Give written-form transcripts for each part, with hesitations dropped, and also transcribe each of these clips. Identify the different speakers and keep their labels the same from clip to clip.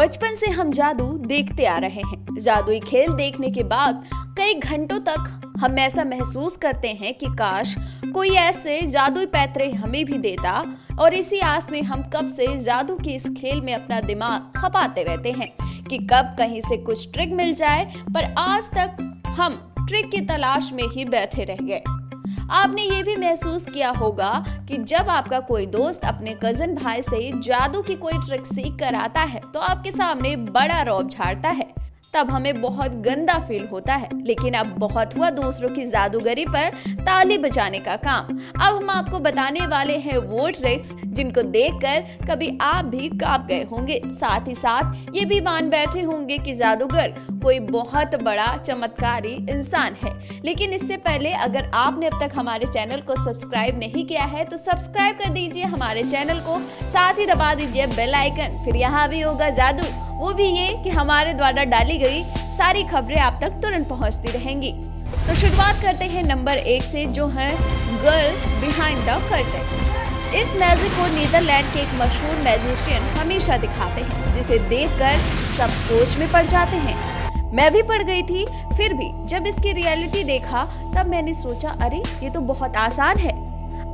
Speaker 1: बचपन से हम जादू देखते आ रहे हैं। जादुई खेल देखने के बाद कई घंटों तक हम ऐसा महसूस करते हैं कि काश कोई ऐसे जादुई पैतरे हमें भी देता, और इसी आस में हम कब से जादू के इस खेल में अपना दिमाग खपाते रहते हैं कि कब कहीं से कुछ ट्रिक मिल जाए। पर आज तक हम ट्रिक की तलाश में ही बैठे रह गए। आपने ये भी महसूस किया होगा कि जब आपका कोई दोस्त अपने कजन भाई से जादू की कोई ट्रिक सीख कर आता है तो आपके सामने बड़ा रौब झाड़ता है, तब हमें बहुत गंदा फील होता है। लेकिन अब बहुत हुआ दूसरों की जादूगरी पर ताली बजाने का काम। अब हम आपको बताने वाले हैं वो ट्रिक्स जिनको देखकर कभी आप भी कांप गए होंगे, साथ ही साथ ये भी मान बैठे होंगे कि जादूगर कोई बहुत बड़ा चमत्कारी इंसान है। लेकिन इससे पहले अगर आपने अब तक हमारे चैनल को सब्सक्राइब नहीं किया है तो सब्सक्राइब कर दीजिए हमारे चैनल को, साथ ही दबा दीजिए बेल आइकन। फिर यहाँ भी होगा जादू, वो भी ये कि हमारे द्वारा डाली गई सारी खबरें आप तक तुरंत पहुंचती रहेंगी। तो शुरुआत करते हैं नंबर 1 से, जो है गर्ल बिहाइंड द कर्टन। इस मैजिक को नीदरलैंड के एक मशहूर मैजिशियन हमेशा दिखाते हैं, जिसे देखकर सब सोच में पड़ जाते हैं। मैं भी पड़ गई थी। फिर भी जब इसकी रियलिटी देखा तब मैंने सोचा, अरे ये तो बहुत आसान है।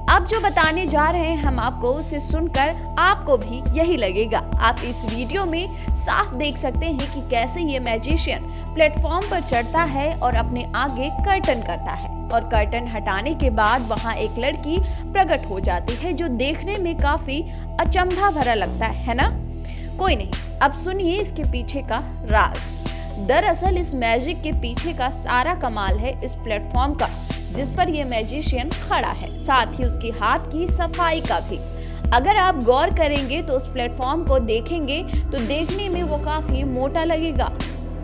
Speaker 1: अब जो बताने जा रहे हैं हम आपको, उसे सुनकर आपको भी यही लगेगा। आप इस वीडियो में साफ देख सकते हैं कि कैसे ये मैजिशियन प्लेटफॉर्म पर चढ़ता है और अपने आगे कर्टन करता है, और कर्टन हटाने के बाद वहाँ एक लड़की प्रकट हो जाती है जो देखने में काफी अचंभा भरा लगता है ना? कोई नहीं, अब सुनिए इसके पीछे का राज। दरअसल इस मैजिक के पीछे का सारा कमाल है इस प्लेटफॉर्म का जिस पर यह मैजिशियन खड़ा है, साथ ही उसकी हाथ की सफाई का भी। अगर आप गौर करेंगे तो उस प्लेटफॉर्म को देखेंगे तो देखने में वो काफी मोटा लगेगा।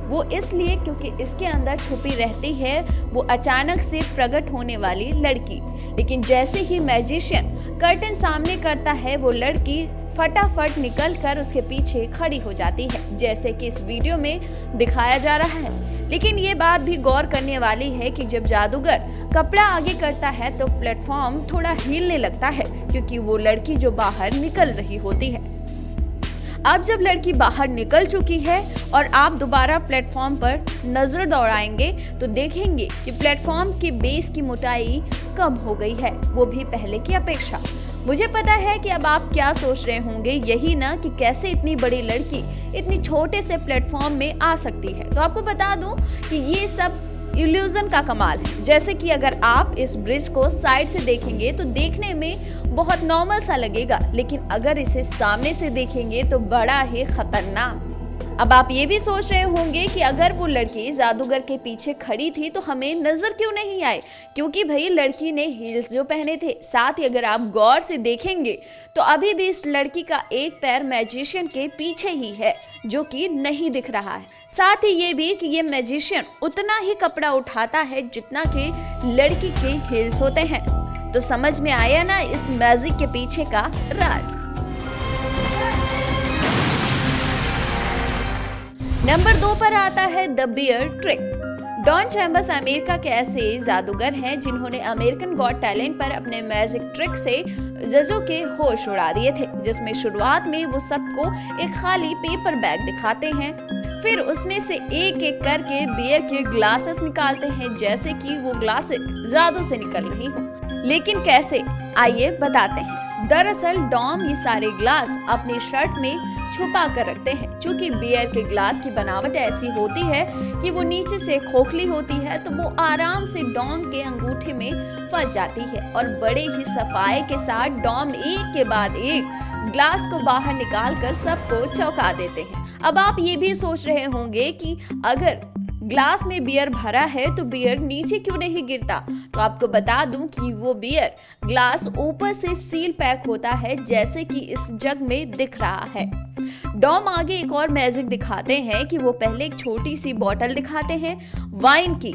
Speaker 1: वो इसलिए क्योंकि इसके अंदर छुपी रहती है वो अचानक से प्रकट होने वाली लड़की। लेकिन जैसे ही मैजिशियन कर्टन सामने करता है, वो लड़की फटाफट निकलकर उसके पीछे खड़ी हो जाती है, जैसे कि इस वीडियो में दिखाया जा रहा है। लेकिन ये बात भी गौर करने वाली है कि जब जादूगर कपड़ा आगे करता है तो प्लेटफॉर्म थोड़ा हिलने लगता है, क्योंकि वो लड़की जो बाहर निकल रही होती है। अब जब लड़की बाहर निकल चुकी है और आप दोबारा प्लेटफॉर्म पर नजर दौड़ाएंगे तो देखेंगे कि प्लेटफॉर्म की बेस की मोटाई कम हो गई है, वो भी पहले की अपेक्षा। मुझे पता है कि अब आप क्या सोच रहे होंगे, यही ना कि कैसे इतनी बड़ी लड़की इतनी छोटे से प्लेटफॉर्म में आ सकती है। तो आपको बता दूं कि ये सब इल्यूजन का कमाल है। जैसे कि अगर आप इस ब्रिज को साइड से देखेंगे तो देखने में बहुत नॉर्मल सा लगेगा, लेकिन अगर इसे सामने से देखेंगे तो बड़ा ही खतरनाक। अब आप ये भी सोच रहे होंगे कि अगर वो लड़की जादूगर के पीछे खड़ी थी तो हमें नजर क्यों नहीं आए, क्योंकि भाई लड़की ने हील्स जो पहने थे। साथ ही अगर आप गौर से देखेंगे तो अभी भी इस लड़की का एक पैर मैजिशियन के पीछे ही है, जो कि नहीं दिख रहा है। साथ ही ये भी कि ये मैजिशियन उतना ही कपड़ा उठाता है जितना कि लड़की के हील्स होते हैं। तो समझ में आया ना इस मैजिक के पीछे का राज। नंबर 2 पर आता है the bear trick. Don Chambers America के ऐसे जादूगर हैं जिन्होंने अमेरिकन गॉट टैलेंट पर अपने मैजिक ट्रिक से जजों के होश उड़ा दिए थे, जिसमें शुरुआत में वो सबको एक खाली पेपर बैग दिखाते हैं, फिर उसमें से एक एक करके बियर के ग्लासेस निकालते हैं, जैसे कि वो ग्लासेस जादू से निकल रही हो। लेकिन कैसे, आइए बताते हैं। दरअसल डॉम ये सारे ग्लास अपनी शर्ट में छुपा कर रखते हैं। चूंकि बियर के ग्लास की बनावट ऐसी होती है कि वो नीचे से खोखली होती है, तो वो आराम से डॉम के अंगूठे में फंस जाती है, और बड़े ही सफाई के साथ डॉम एक के बाद एक ग्लास को बाहर निकाल कर सबको चौंका देते हैं। अब आप ये भी सोच रहे होंगे कि अगर ग्लास में बियर भरा है तो बियर नीचे क्यों नहीं गिरता? तो आपको बता दूं कि वो बियर ग्लास ऊपर से सील पैक होता है, जैसे कि इस जग में दिख रहा है। डॉम आगे एक और मैजिक दिखाते हैं कि वो पहले एक छोटी सी बोतल दिखाते हैं वाइन की,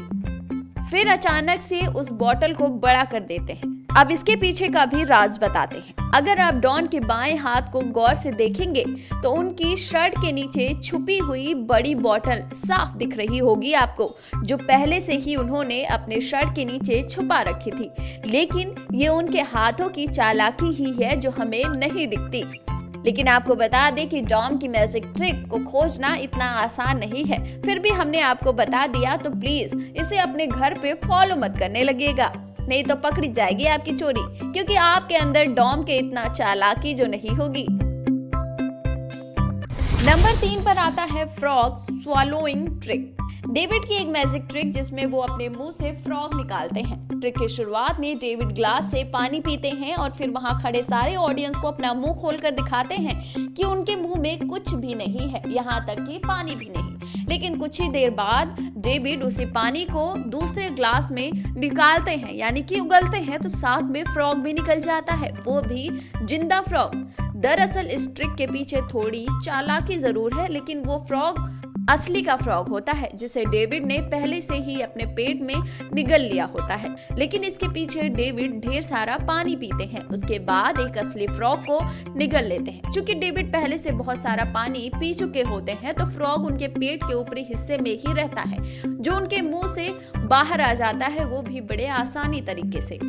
Speaker 1: फिर अचानक से उस बोतल को बड़ा कर देते हैं। अब इसके पीछे का भी राज बताते हैं। अगर आप डॉन के बाएं हाथ को गौर से देखेंगे तो उनकी शर्ट के नीचे छुपी हुई बड़ी बोतल साफ दिख रही होगी आपको, जो पहले से ही उन्होंने अपने शर्ट के नीचे छुपा रखी थी। लेकिन ये उनके हाथों की चालाकी ही है जो हमें नहीं दिखती। लेकिन आपको बता दें कि डॉम की मैजिक ट्रिक को खोजना इतना आसान नहीं है, फिर भी हमने आपको बता दिया तो प्लीज इसे अपने घर पे फॉलो मत करने लगेगा, नहीं तो पकड़ी जाएगी आपकी चोरी, क्योंकि आपके अंदर डॉम के इतना चालाकी जो नहीं होगी। नंबर 3 पर आता है फ्रॉग स्वॉलोइंग ट्रिक। डेविड की एक मैजिक ट्रिक जिसमें वो अपने मुंह से फ्रॉग निकालते हैं। ट्रिक की शुरुआत में डेविड ग्लास से पानी पीते हैं और फिर वहां खड़े सारे ऑडियंस को अपना मुंह खोलकर दिखाते हैं कि उनके मुंह में कुछ भी नहीं है, यहाँ तक कि पानी भी नहीं। लेकिन कुछ ही देर बाद डेविड उसी पानी को दूसरे ग्लास में निकालते हैं, यानी कि उगलते हैं, तो साथ में फ्रॉग भी निकल जाता है, वो भी जिंदा फ्रॉग। दरअसल इस ट्रिक के पीछे थोड़ी चालाकी जरूर है, लेकिन वो फ्रॉग असली का फ्रॉग होता है जिसे डेविड ने पहले से ही अपने पेट में निगल लिया होता है। लेकिन इसके पीछे डेविड ढेर सारा पानी पीते हैं, उसके बाद एक असली फ्रॉग को निगल लेते हैं। क्योंकि डेविड पहले से बहुत सारा पानी पी चुके होते हैं तो फ्रॉग उनके पेट के ऊपरी हिस्से में ही रहता है, जो उनके मुंह से बाहर आ जाता है, वो भी बड़े आसानी तरीके से।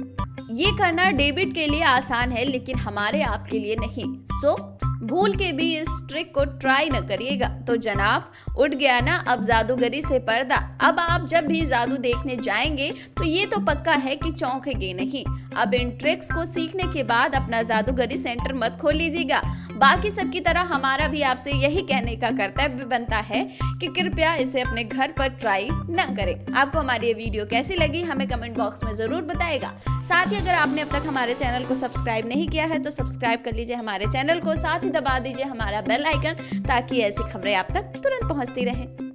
Speaker 1: ये करना डेविड के लिए आसान है लेकिन हमारे आपके लिए नहीं, सो भूल के भी इस ट्रिक को ट्राई न करिएगा। तो जनाब, उठ गया ना अब जादूगरी से पर्दा। अब आप जब भी जादू देखने जाएंगे तो ये तो पक्का है कि चौंकेंगे नहीं। अब इन ट्रिक्स को सीखने के बाद अपना जादूगरी सेंटर मत खोल लीजिएगा। बाकी सबकी तरह हमारा भी आपसे यही कहने का कर्तव्य बनता है कि कृपया इसे अपने घर पर ट्राई न करें। आपको हमारी ये वीडियो कैसी लगी हमें कमेंट बॉक्स में जरूर बताएगा। साथ ही अगर आपने अब तक हमारे चैनल को सब्सक्राइब नहीं किया है तो सब्सक्राइब कर लीजिए हमारे चैनल को, साथ ही दबा दीजिए हमारा बेल आइकन ताकि ऐसी खबरें आप तक तुरंत पहुंचती रहें।